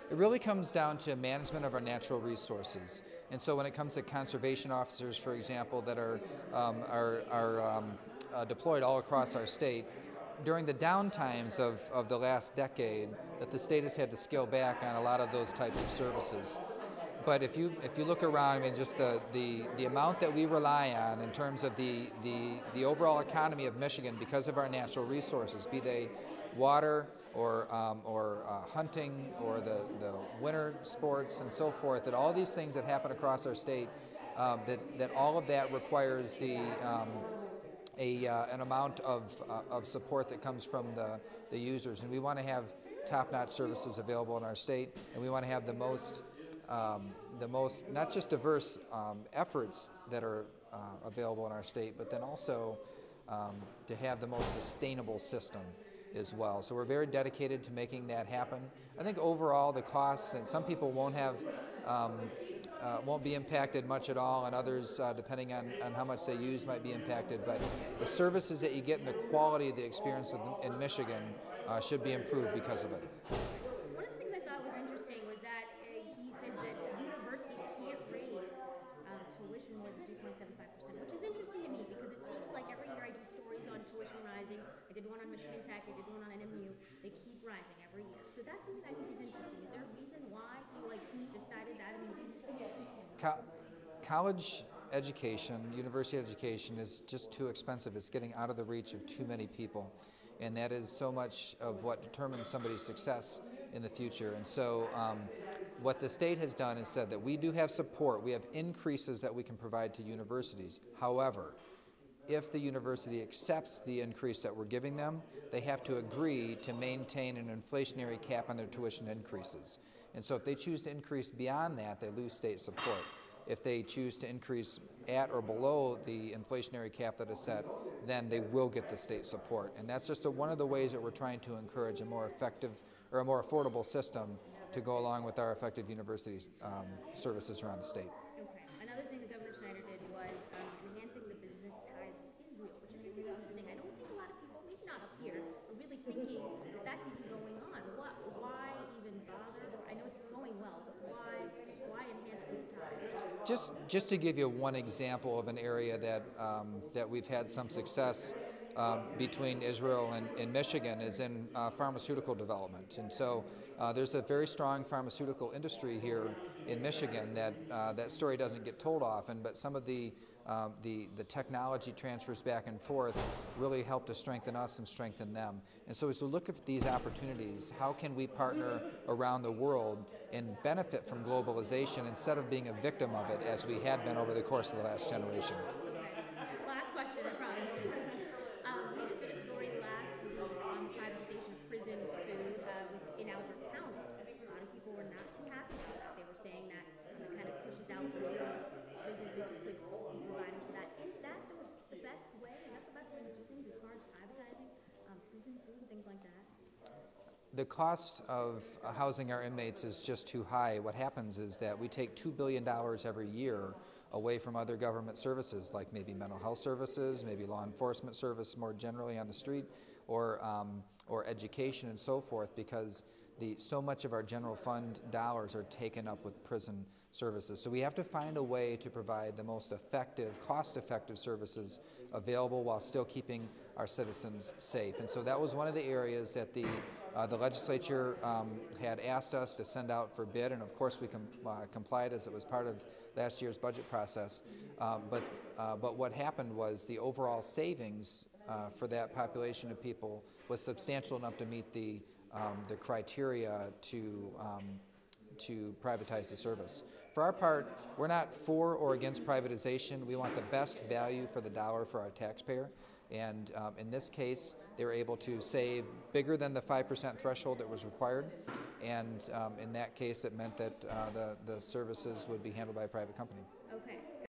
It really comes down to management of our natural resources. And so when it comes to conservation officers, for example, that are deployed all across our state, during the downtimes of the last decade, that the state has had to scale back on a lot of those types of services. But if you look around, I mean, just the amount that we rely on in terms of the overall economy of Michigan because of our natural resources, be they water or hunting or the winter sports and so forth, that all these things that happen across our state, that all of that requires an amount of support that comes from the users. And we want to have top-notch services available in our state, and we want to have the most not just diverse efforts that are available in our state, but then also to have the most sustainable system as well. So we're very dedicated to making that happen. I think overall the costs, and some people won't be impacted much at all, and others, depending on how much they use, might be impacted. But the services that you get and the quality of the experience in Michigan should be improved because of it. One of the things I thought was interesting was that he said that universities can't raise tuition more than 3.75%, which is interesting to me because it seems like every year I do stories on tuition rising. I did one on Michigan Tech, I did one on NMU. They keep rising every year. So that seems, I think, is interesting. Is there a reason why he decided that? College education, university education is just too expensive. It's getting out of the reach of too many people. And that is so much of what determines somebody's success in the future. And so what the state has done is said that we do have support. We have increases that we can provide to universities. However, if the university accepts the increase that we're giving them, they have to agree to maintain an inflationary cap on their tuition increases. And so if they choose to increase beyond that, they lose state support. If they choose to increase at or below the inflationary cap that is set, then they will get the state support. And that's just one of the ways that we're trying to encourage a more effective or a more affordable system to go along with our effective university services around the state. Okay. Another thing that Governor Snyder did was enhancing the business ties with Israel, which is really interesting. I don't think a lot of people, maybe not up here, are really thinking that's even going on. Why even bother? I know it's going well, but why enhance these ties? Just to give you one example of an area that we've had some success between Israel and Michigan is in pharmaceutical development. And so there's a very strong pharmaceutical industry here in Michigan that story doesn't get told often, but some of the technology transfers back and forth really help to strengthen us and strengthen them. And so as we look at these opportunities, how can we partner around the world and benefit from globalization instead of being a victim of it as we had been over the course of the last generation? Last question, I promise. We just did a story last week on the privatization of prison food in Alger County. A lot of people were not too happy with that. They were saying that it kind of pushes out local businesses who could be providing for that. Is that the best way? Is that the best way to do things as far as privatizing prison food and things like that? The cost of housing our inmates is just too high. What happens is that we take $2 billion every year away from other government services, like maybe mental health services, maybe law enforcement service more generally on the street, or education and so forth, because so much of our general fund dollars are taken up with prison services. So we have to find a way to provide the most effective, cost-effective services available while still keeping our citizens safe. And so that was one of the areas that the legislature had asked us to send out for bid, and of course we complied as it was part of last year's budget process. But what happened was the overall savings for that population of people was substantial enough to meet the criteria to privatize the service. For our part, we're not for or against privatization. We want the best value for the dollar for our taxpayer. And in this case, they were able to save bigger than the 5% threshold that was required. And in that case, it meant that the services would be handled by a private company. Okay.